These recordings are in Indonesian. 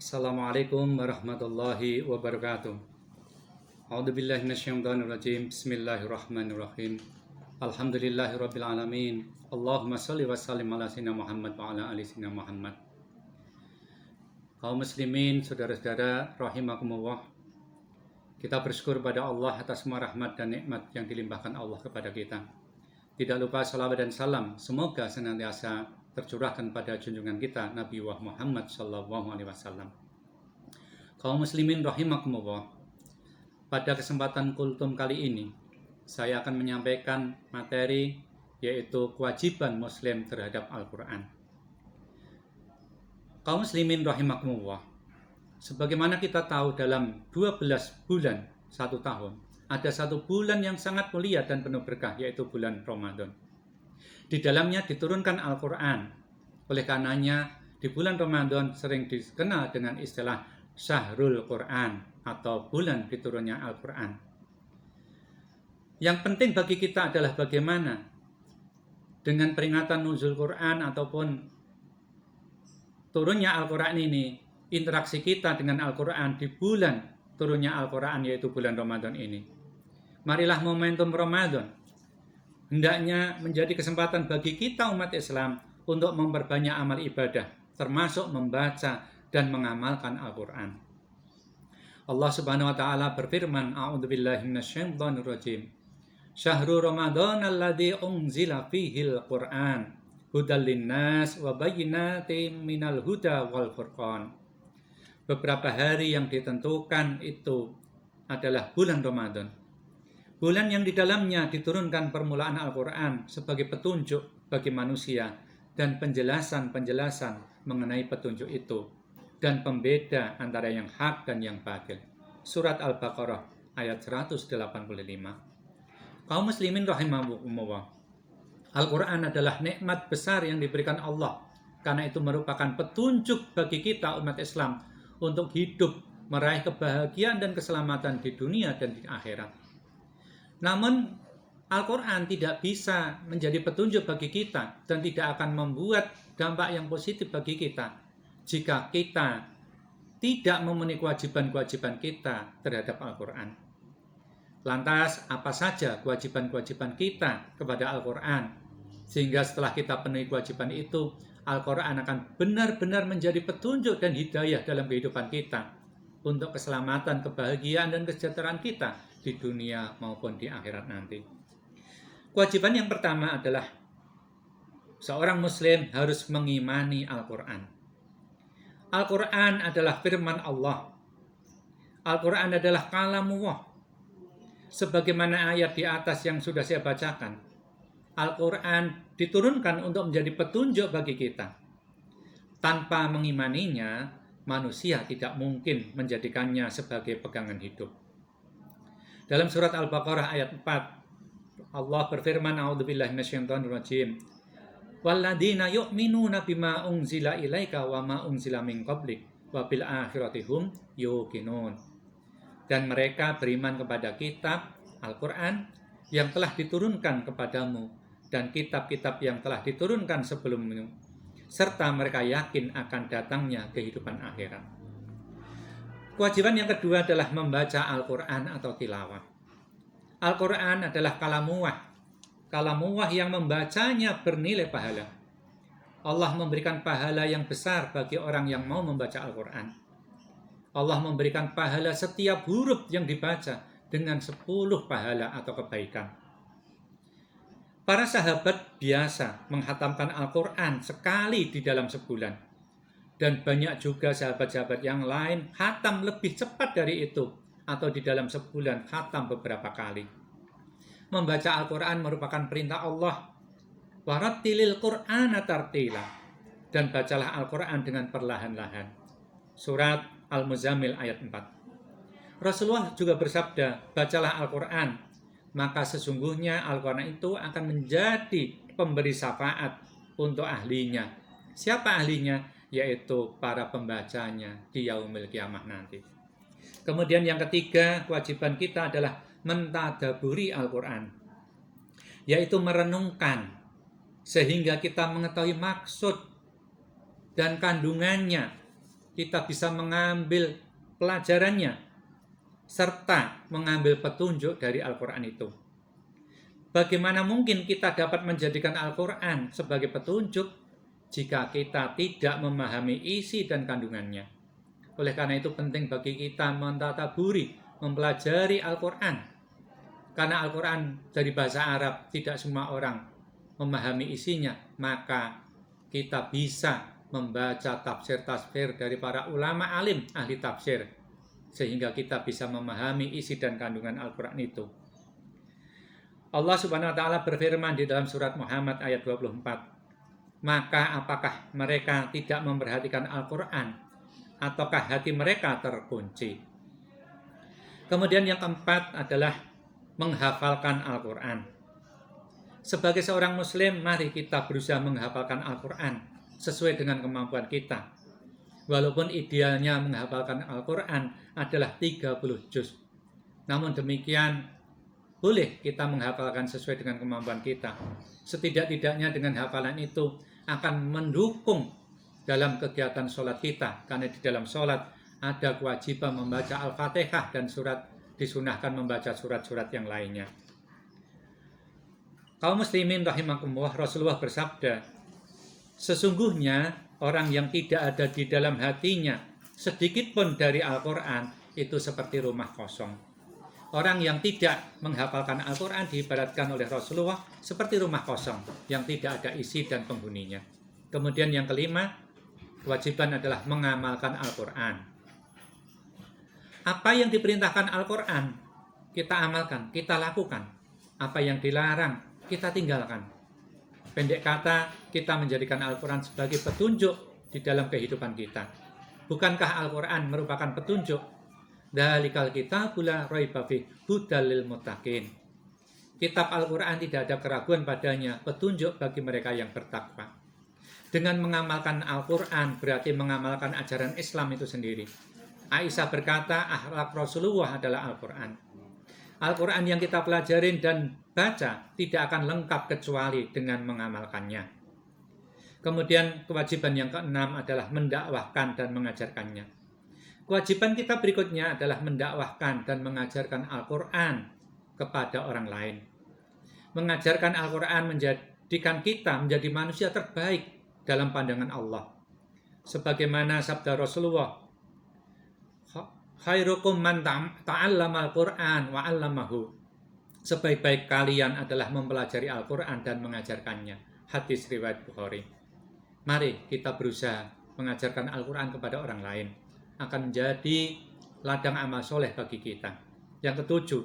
Assalamualaikum warahmatullahi wabarakatuh. A'udzubillahi minasyaitonirrajim. Bismillahirrahmanirrahim. Alhamdulillahirabbil alamin. Allahumma shalli wa sallim ala sayyidina Muhammad wa ala ali sayyidina Muhammad. Kaum muslimin, saudara-saudara rahimakumullah. Kita bersyukur pada Allah atas semua rahmat dan nikmat yang dilimpahkan Allah kepada kita. Tidak lupa salawat dan salam semoga senantiasa tercurahkan pada junjungan kita Nabi Muhammad SAW. Kaum muslimin rahimakumullah. Pada kesempatan kultum kali ini saya akan menyampaikan materi yaitu kewajiban muslim terhadap Al-Quran. Kaum muslimin rahimakumullah, sebagaimana kita tahu dalam 12 bulan 1 tahun ada 1 bulan yang sangat mulia dan penuh berkah, yaitu bulan Ramadan. Di dalamnya diturunkan Al-Quran. Oleh karenanya di bulan Ramadan sering dikenal dengan istilah Syahrul Quran atau bulan diturunnya Al-Quran. Yang penting bagi kita adalah bagaimana dengan peringatan nuzul Quran ataupun turunnya Al-Quran ini, interaksi kita dengan Al-Quran di bulan turunnya Al-Quran yaitu bulan Ramadan ini. Marilah momentum Ramadan hendaknya menjadi kesempatan bagi kita umat Islam untuk memperbanyak amal ibadah, termasuk membaca dan mengamalkan Al-Quran. Allah Subhanahu wa taala berfirman, A'udzubillahi minasyaitonirrajim. Syahrul Ramadan alladzi unzila fihil Qur'an hudal linnas wa bayyinatin minal huda wal furqan. Beberapa hari yang ditentukan itu adalah bulan Ramadan. Bulan yang di dalamnya diturunkan permulaan Al-Quran sebagai petunjuk bagi manusia dan penjelasan-penjelasan mengenai petunjuk itu dan pembeda antara yang hak dan yang batil. Surat Al-Baqarah ayat 185. Kaum muslimin rahimakumullah. Al-Quran adalah nikmat besar yang diberikan Allah, karena itu merupakan petunjuk bagi kita umat Islam untuk hidup, meraih kebahagiaan dan keselamatan di dunia dan di akhirat. Namun Al-Quran tidak bisa menjadi petunjuk bagi kita dan tidak akan membuat dampak yang positif bagi kita jika kita tidak memenuhi kewajiban-kewajiban kita terhadap Al-Quran. Lantas, apa saja kewajiban-kewajiban kita kepada Al-Quran sehingga setelah kita penuhi kewajiban itu, Al-Quran akan benar-benar menjadi petunjuk dan hidayah dalam kehidupan kita untuk keselamatan, kebahagiaan, dan kesejahteraan kita di dunia maupun di akhirat nanti. Kewajiban yang pertama adalah seorang muslim harus mengimani Al-Quran. Al-Quran adalah firman Allah. Al-Quran adalah kalamullah. Sebagaimana ayat di atas yang sudah saya bacakan, Al-Quran diturunkan untuk menjadi petunjuk bagi kita. Tanpa mengimaninya, manusia tidak mungkin menjadikannya sebagai pegangan hidup. Dalam surat Al-Baqarah ayat 4, Allah berfirman, A'udzubillahi minasyaitonirrajim. Walladzina yu'minuna bima unzila ilaika wa ma unzila min qablik wa bil akhirati hum yuqinun. Dan mereka beriman kepada kitab Al-Quran yang telah diturunkan kepadamu dan kitab-kitab yang telah diturunkan sebelummu, serta mereka yakin akan datangnya kehidupan akhirat. Kewajiban yang kedua adalah membaca Al-Quran atau tilawah. Al-Quran adalah kalamullah. Kalamullah yang membacanya bernilai pahala. Allah memberikan pahala yang besar bagi orang yang mau membaca Al-Quran. Allah memberikan pahala setiap huruf yang dibaca dengan 10 pahala atau kebaikan. Para sahabat biasa menghatamkan Al-Quran sekali di dalam sebulan. Dan banyak juga sahabat-sahabat yang lain khatam lebih cepat dari itu, atau di dalam sebulan khatam beberapa kali. Membaca Al-Quran merupakan perintah Allah. Warattilil Qur'ana tartila. Dan bacalah Al-Quran dengan perlahan-lahan. Surat Al-Muzammil ayat 4. Rasulullah juga bersabda, bacalah Al-Quran, maka sesungguhnya Al-Quran itu akan menjadi pemberi syafaat untuk ahlinya. Siapa ahlinya? Yaitu para pembacanya di yaumil kiamah nanti. Kemudian yang ketiga, kewajiban kita adalah mentadaburi Al-Quran, yaitu merenungkan sehingga kita mengetahui maksud dan kandungannya kita bisa mengambil pelajarannya serta mengambil petunjuk dari Al-Quran itu. Bagaimana mungkin kita dapat menjadikan Al-Quran sebagai petunjuk jika kita tidak memahami isi dan kandungannya? Oleh karena itu penting bagi kita mentadaburi, mempelajari Al-Quran. Karena Al-Quran dari bahasa Arab tidak semua orang memahami isinya, maka kita bisa membaca tafsir-tafsir dari para ulama alim ahli tafsir sehingga kita bisa memahami isi dan kandungan Al-Quran itu. Allah Subhanahu wa taala berfirman di dalam surat Muhammad ayat 24, maka apakah mereka tidak memperhatikan Al-Quran ataukah hati mereka terkunci? Kemudian yang keempat adalah menghafalkan Al-Quran. Sebagai seorang muslim, mari kita berusaha menghafalkan Al-Quran sesuai dengan kemampuan kita. Walaupun idealnya menghafalkan Al-Quran adalah 30 juz. Namun demikian, boleh kita menghafalkan sesuai dengan kemampuan kita. Setidak-tidaknya dengan hafalan itu akan mendukung dalam kegiatan sholat kita. Karena di dalam sholat ada kewajiban membaca Al-Fatihah dan disunahkan membaca surat-surat yang lainnya. Kaum muslimin rahimakumullah, Rasulullah bersabda, sesungguhnya orang yang tidak ada di dalam hatinya sedikit pun dari Al-Quran itu seperti rumah kosong. Orang yang tidak menghafalkan Al-Quran diibaratkan oleh Rasulullah seperti rumah kosong yang tidak ada isi dan penghuninya. Kemudian yang kelima, kewajiban adalah mengamalkan Al-Quran. Apa yang diperintahkan Al-Quran, kita amalkan, kita lakukan. Apa yang dilarang, kita tinggalkan. Pendek kata, kita menjadikan Al-Quran sebagai petunjuk di dalam kehidupan kita. Bukankah Al-Quran merupakan petunjuk? Dzalikal kitabu la raiba fihi hudal lil muttaqin. Kitab Al-Quran tidak ada keraguan padanya, petunjuk bagi mereka yang bertakwa. Dengan mengamalkan Al-Quran berarti mengamalkan ajaran Islam itu sendiri. Aisyah berkata, akhlak Rasulullah adalah Al-Quran. Al-Quran yang kita pelajarin dan baca tidak akan lengkap kecuali dengan mengamalkannya. Kemudian kewajiban yang keenam adalah mendakwahkan dan mengajarkannya. Kewajiban kita berikutnya adalah mendakwahkan dan mengajarkan Al-Quran kepada orang lain. Mengajarkan Al-Quran menjadikan kita menjadi manusia terbaik dalam pandangan Allah. Sebagaimana sabda Rasulullah, khairukum man ta'allama al-Qur'an wa 'allamahu. Sebaik-baik kalian adalah mempelajari Al-Qur'an dan mengajarkannya. Hadis riwayat Bukhari. Mari kita berusaha mengajarkan Al-Qur'an kepada orang lain. Akan menjadi ladang amal soleh bagi kita. Yang ketujuh,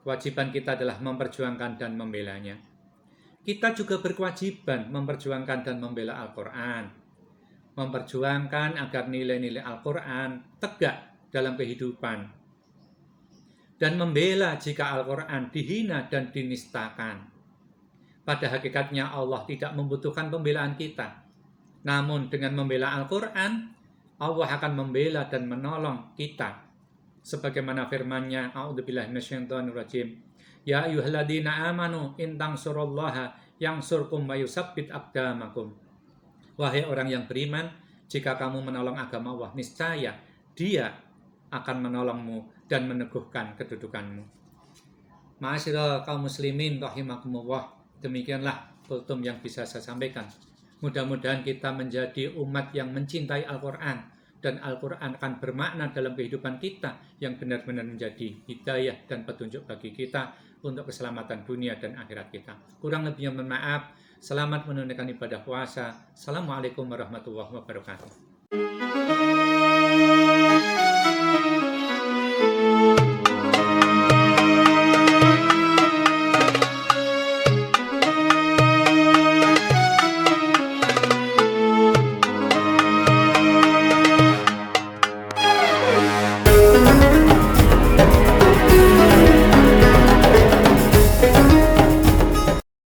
kewajiban kita adalah memperjuangkan dan membelanya. Kita juga berkewajiban memperjuangkan dan membela Al-Qur'an. Memperjuangkan agar nilai-nilai Al-Qur'an tegak dalam kehidupan, dan membela jika Al-Quran dihina dan dinistakan. Pada hakikatnya Allah tidak membutuhkan pembelaan kita, namun dengan membela Al-Quran, Allah akan membela dan menolong kita. Sebagaimana firman-Nya, a'udzubillahi minasyaitonirrajim, ya ayyuhalladzina amanu in tansurullaha yansurkum wa yusabbit aqdamakum. Wahai orang yang beriman, jika kamu menolong agama Allah, niscaya Dia akan menolongmu dan meneguhkan kedudukanmu. Ma'asyiral kaum muslimin rahimakumullah, demikianlah kultum yang bisa saya sampaikan. Mudah-mudahan kita menjadi umat yang mencintai Al-Quran, dan Al-Quran akan bermakna dalam kehidupan kita yang benar-benar menjadi hidayah dan petunjuk bagi kita untuk keselamatan dunia dan akhirat kita. Kurang lebihnya mohon maaf. Selamat menunaikan ibadah puasa. Assalamualaikum warahmatullahi wabarakatuh.